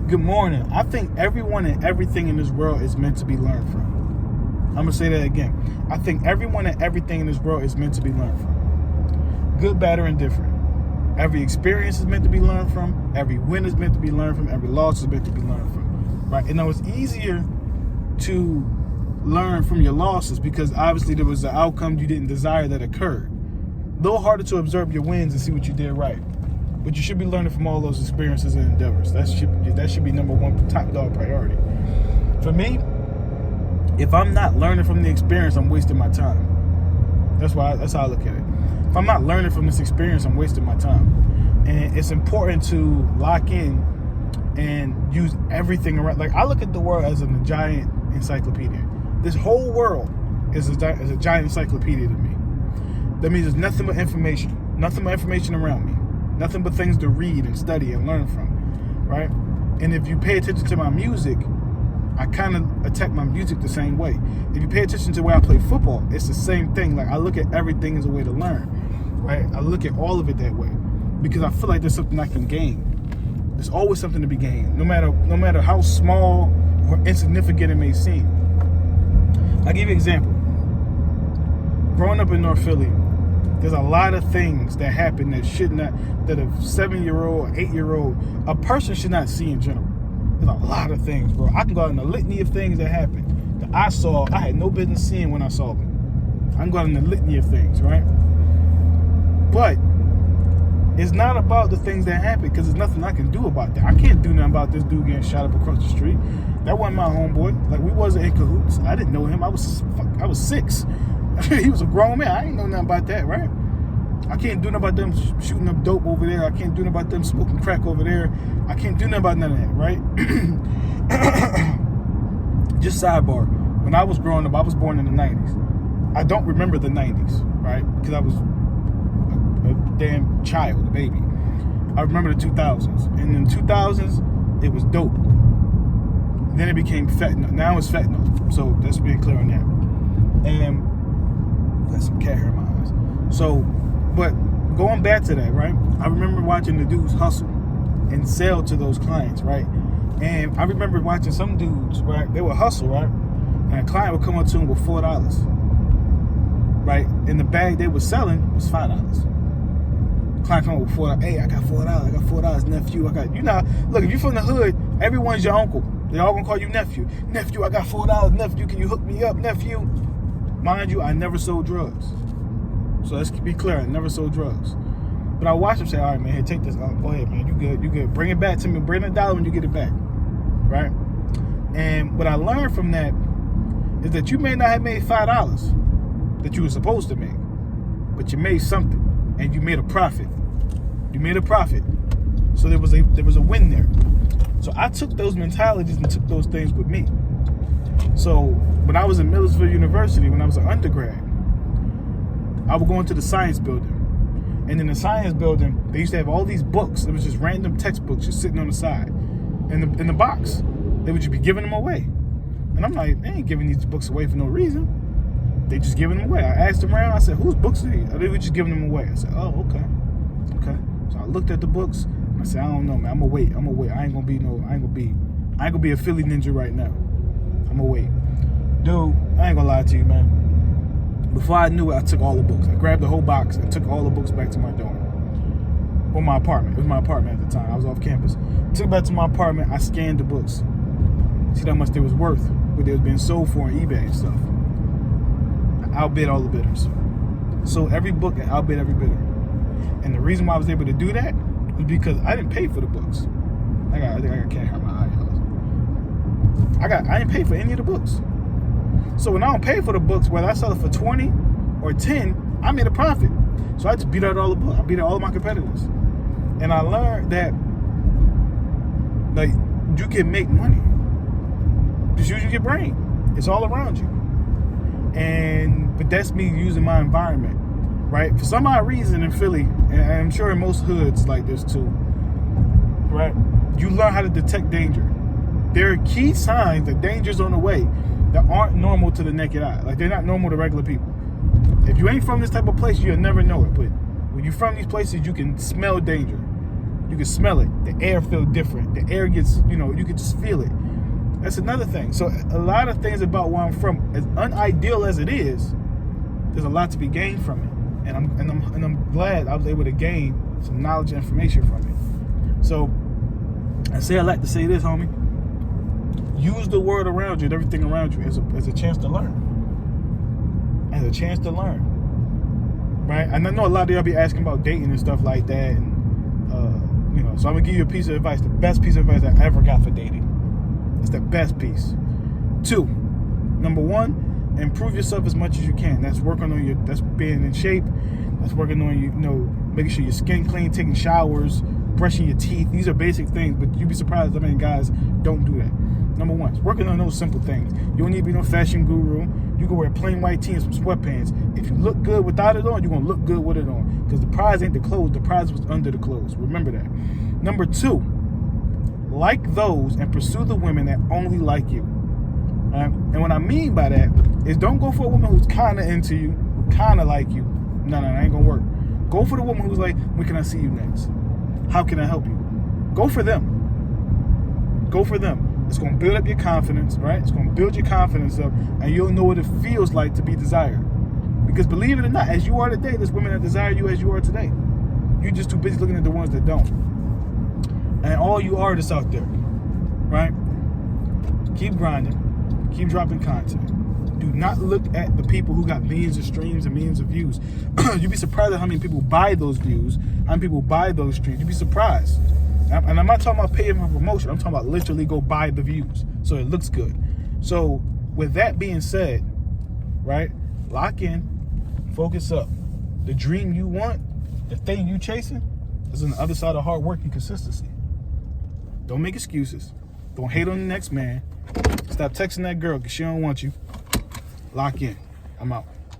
Good morning. I think everyone and everything in this world is meant to be learned from. I'm going to say that again. I think everyone and everything in this world is meant to be learned from. Good, bad, or indifferent. Every experience is meant to be learned from. Every win is meant to be learned from. Every loss is meant to be learned from. Right? And now it's easier to learn from your losses because obviously there was an outcome you didn't desire that occurred. A little harder to observe your wins and see what you did right. But you should be learning from all those experiences and endeavors. That should be number one, top dog priority. For me, if I'm not learning from the experience, I'm wasting my time. That's how I look at it. If I'm not learning from this experience, I'm wasting my time. And it's important to lock in and use everything around. Like, I look at the world as a giant encyclopedia. This whole world is a giant encyclopedia to me. That means there's nothing but information around me. Nothing but things to read and study and learn from, right? And if you pay attention to my music, I kind of attack my music the same way. If you pay attention to the way I play football, it's the same thing. Like, I look at everything as a way to learn, right? I look at all of it that way because I feel like there's something I can gain. There's always something to be gained, no matter how small or insignificant it may seem. I'll give you an example. Growing up in North Philly, there's a lot of things that happen that a 7-year-old, 8-year-old, a person should not see in general. There's a lot of things, bro. I can go out in a litany of things that happened that I had no business seeing when I saw them. I can go out in a litany of things, right? But it's not about the things that happen because there's nothing I can do about that. I can't do nothing about this dude getting shot up across the street. That wasn't my homeboy. Like, we wasn't in cahoots. I didn't know him. I was 6. He was a grown man. I ain't know nothing about that, right? I can't do nothing about them shooting up dope over there. I can't do nothing about them smoking crack over there. I can't do nothing about none of that, right? Just sidebar. When I was growing up, I was born in the 90s. I don't remember the 90s, right? Because I was a damn child, a baby. I remember the 2000s. And in the 2000s, it was dope. Then it became fentanyl. Now it's fentanyl. So let's be clear on that. And got some cat hair in my eyes. So, but going back to that, right? I remember watching the dudes hustle and sell to those clients, right? And I remember watching some dudes, right? They would hustle, right? And a client would come up to them with $4, right? And the bag they were selling was $5. Client come up with $4. Hey, I got $4. I got $4, nephew. Look, if you're from the hood, everyone's your uncle. They all gonna call you nephew. Nephew, I got $4. Nephew, can you hook me up, nephew? Mind you, I never sold drugs. So let's be clear, I never sold drugs. But I watched him say, all right, man, here, take this. Go ahead, man, you good. Bring it back to me. Bring the dollar when you get it back, right? And what I learned from that is that you may not have made $5 that you were supposed to make, but you made something, and you made a profit. So there was a win there. So I took those mentalities and took those things with me. So when I was in Millersville University, when I was an undergrad, I would go into the science building. And in the science building, they used to have all these books. It was just random textbooks just sitting on the side. In the box. They would just be giving them away. And I'm like, they ain't giving these books away for no reason. They just giving them away. I asked them around, I said, whose books are these? They were just giving them away. I said, oh, okay. So I looked at the books, and I said, I don't know, man. I'm gonna wait. I ain't gonna be a Philly ninja right now. I'm gonna wait. Dude, I ain't gonna lie to you, man. Before I knew it, I took all the books. I grabbed the whole box and took all the books back to my dorm. Or my apartment. It was my apartment at the time. I was off campus. Took it back to my apartment. I scanned the books. See how much they was worth. What they was being sold for on eBay and stuff. I outbid all the bidders. So every book, I outbid every bidder. And the reason why I was able to do that was because I didn't pay for the books. I think I got cat hair in my eye, y'all. I didn't pay for any of the books. So when I don't pay for the books, whether I sell it for 20 or 10, I made a profit. So I just beat out all the books. I beat out all of my competitors. And I learned that, like, you can make money. Just use your brain. It's all around you. But that's me using my environment, right? For some odd reason in Philly, and I'm sure in most hoods like this too, right? You learn how to detect danger. There are key signs that danger's on the way that aren't normal to the naked eye. Like, they're not normal to regular people. If you ain't from this type of place, you'll never know it. But when you're from these places, you can smell danger. You can smell it. The air feels different. The air gets, you can just feel it. That's another thing. So a lot of things about where I'm from, as unideal as it is, there's a lot to be gained from it. And I'm glad I was able to gain some knowledge and information from it. So I like to say this, homie. Use the world around you and everything around you as a chance to learn. As a chance to learn. Right? And I know a lot of y'all be asking about dating and stuff like that. And, so I'm going to give you a piece of advice. The best piece of advice I ever got for dating. It's the best piece. 2, number 1, improve yourself as much as you can. That's working on that's being in shape. That's working on, making sure your skin clean, taking showers, brushing your teeth. These are basic things, but you'd be surprised how many guys don't do that. Number 1, it's working on those simple things. You don't need to be no fashion guru. You can wear a plain white tee and some sweatpants. If you look good without it on, you're going to look good with it on. Because the prize ain't the clothes. The prize was under the clothes. Remember that. Number 2, like those and pursue the women that only like you. And what I mean by that is don't go for a woman who's kind of into you, who kind of like you. No, that ain't going to work. Go for the woman who's like, when can I see you next? How can I help you? Go for them. Go for them. It's going to build up your confidence, right? It's going to build your confidence up, and you'll know what it feels like to be desired. Because believe it or not, as you are today, there's women that desire you as you are today. You're just too busy looking at the ones that don't. And all you artists out there, right? Keep grinding. Keep dropping content. Do not look at the people who got millions of streams and millions of views. You'd be surprised at how many people buy those views, how many people buy those streams. You'd be surprised. And I'm not talking about paying for promotion. I'm talking about literally go buy the views so it looks good. So with that being said, right, lock in, focus up. The dream you want, the thing you chasing, is on the other side of hard work and consistency. Don't make excuses. Don't hate on the next man. Stop texting that girl because she don't want you. Lock in. I'm out.